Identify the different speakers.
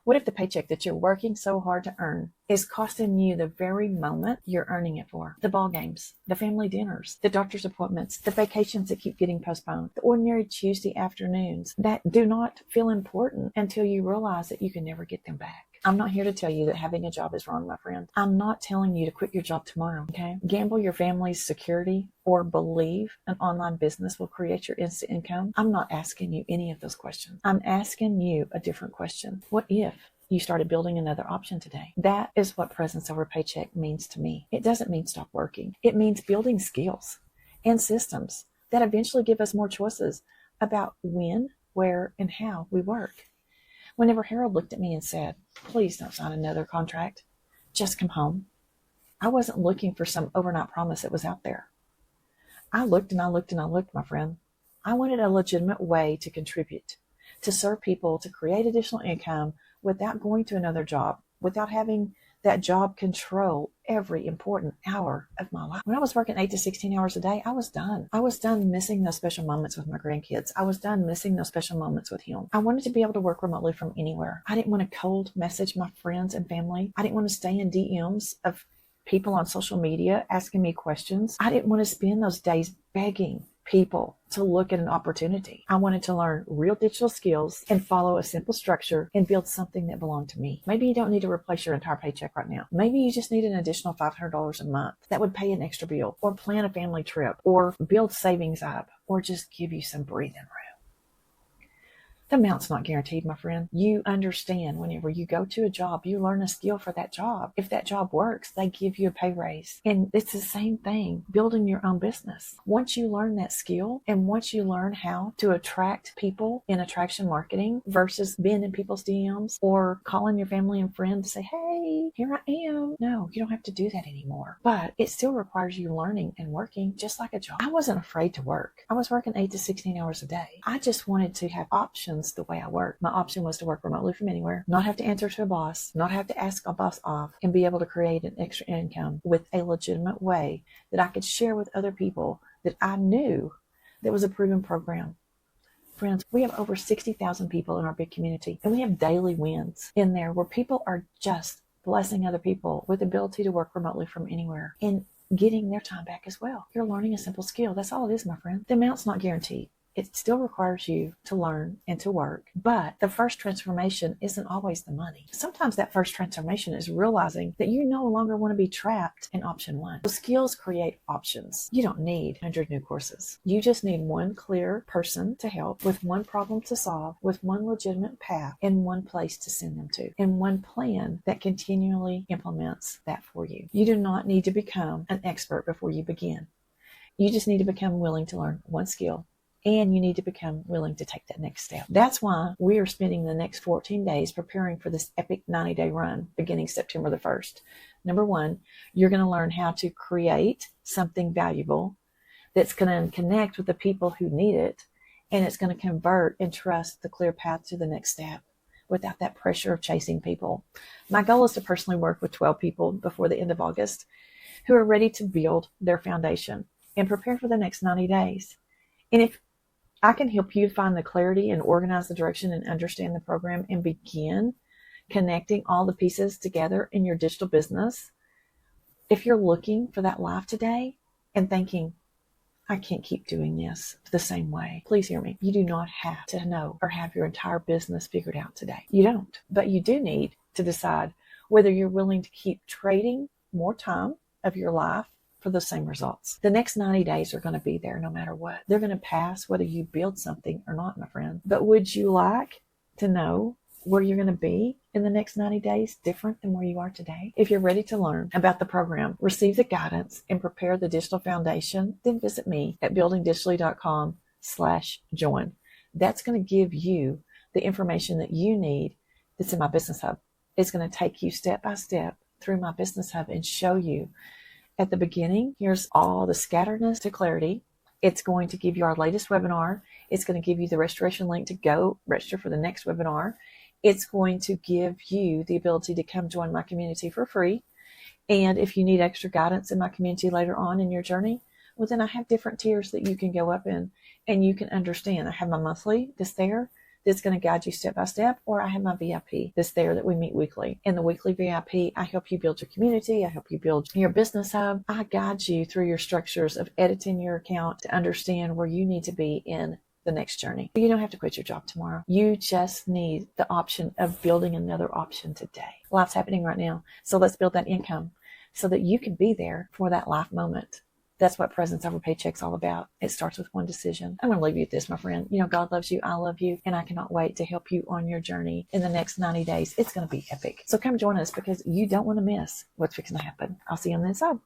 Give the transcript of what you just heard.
Speaker 1: What if the paycheck that you're working so hard to earn is costing you the very moment you're earning it for? The ball games, the family dinners, the doctor's appointments, the vacations that keep getting postponed, the ordinary Tuesday afternoons that do not feel important until you realize that you can never get them back. I'm not here to tell you that having a job is wrong, my friend. I'm not telling you to quit your job tomorrow, okay? Gamble your family's security or believe an online business will create your instant income. I'm not asking you any of those questions. I'm asking you a different question. What if you started building another option today? That is what presence over paycheck means to me. It doesn't mean stop working. It means building skills and systems that eventually give us more choices about when, where, and how we work. Whenever Harold looked at me and said, "Please don't sign another contract, just come home," I wasn't looking for some overnight promise that was out there. I looked and I looked and I looked, my friend. I wanted a legitimate way to contribute, to serve people, to create additional income without going to another job, without having that job control every important hour of my life. When I was working 8 to 16 hours a day, I was done. I was done missing those special moments with my grandkids. I was done missing those special moments with him. I wanted to be able to work remotely from anywhere. I didn't want to cold message my friends and family. I didn't want to stay in DMs of people on social media asking me questions. I didn't want to spend those days begging people to look at an opportunity. I wanted to learn real digital skills and follow a simple structure and build something that belonged to me. Maybe you don't need to replace your entire paycheck right now. Maybe you just need an additional $500 a month that would pay an extra bill, or plan a family trip, or build savings up, or just give you some breathing room. The amount's not guaranteed, my friend. You understand whenever you go to a job, you learn a skill for that job. If that job works, they give you a pay raise. And it's the same thing, building your own business. Once you learn that skill, and once you learn how to attract people in attraction marketing versus being in people's DMs or calling your family and friends to say, "Hey, here I am." No, you don't have to do that anymore. But it still requires you learning and working just like a job. I wasn't afraid to work. I was working 8 to 16 hours a day. I just wanted to have options the way I work. My option was to work remotely from anywhere, not have to answer to a boss, not have to ask a boss off, and be able to create an extra income with a legitimate way that I could share with other people that I knew that was a proven program. Friends, we have over 60,000 people in our big community, and we have daily wins in there where people are just blessing other people with the ability to work remotely from anywhere and getting their time back as well. You're learning a simple skill. That's all it is, my friend. The amount's not guaranteed. It still requires you to learn and to work, but the first transformation isn't always the money. Sometimes that first transformation is realizing that you no longer want to be trapped in option one. The skills create options. You don't need 100 new courses. You just need one clear person to help, with one problem to solve, with one legitimate path, and one place to send them to, and one plan that continually implements that for you. You do not need to become an expert before you begin. You just need to become willing to learn one skill, and you need to become willing to take that next step. That's why we are spending the next 14 days preparing for this epic 90-day run beginning September the 1st. Number one, you're going to learn how to create something valuable that's going to connect with the people who need it, and it's going to convert and trust the clear path to the next step without that pressure of chasing people. My goal is to personally work with 12 people before the end of August who are ready to build their foundation and prepare for the next 90 days. And if I can help you find the clarity and organize the direction and understand the program and begin connecting all the pieces together in your digital business. If you're looking for that life today and thinking, "I can't keep doing this the same way," please hear me. You do not have to know or have your entire business figured out today. You don't. But you do need to decide whether you're willing to keep trading more time of your life for the same results. The next 90 days are going to be there no matter what. They're going to pass whether you build something or not, my friend. But would you like to know where you're going to be in the next 90 days different than where you are today? If you're ready to learn about the program, receive the guidance, and prepare the digital foundation, then visit me at buildingdigitally.com/join. That's going to give you the information that you need that's in my business hub. It's going to take you step by step through my business hub and show you at the beginning, here's all the scatteredness to clarity. It's going to give you our latest webinar. It's going to give you the registration link to go register for the next webinar. It's going to give you the ability to come join my community for free. And if you need extra guidance in my community later on in your journey, well, then I have different tiers that you can go up in and you can understand. I have my monthly that's there that's going to guide you step by step, or I have my VIP that's there that we meet weekly. In the weekly VIP, I help you build your community. I help you build your business hub. I guide you through your structures of editing your account to understand where you need to be in the next journey. You don't have to quit your job tomorrow. You just need the option of building another option today. Life's happening right now. So let's build that income so that you can be there for that life moment. That's what Presence Over Paycheck's all about. It starts with one decision. I'm going to leave you with this, my friend. You know, God loves you. I love you. And I cannot wait to help you on your journey in the next 90 days. It's going to be epic. So come join us because you don't want to miss what's fixing to happen. I'll see you on the inside.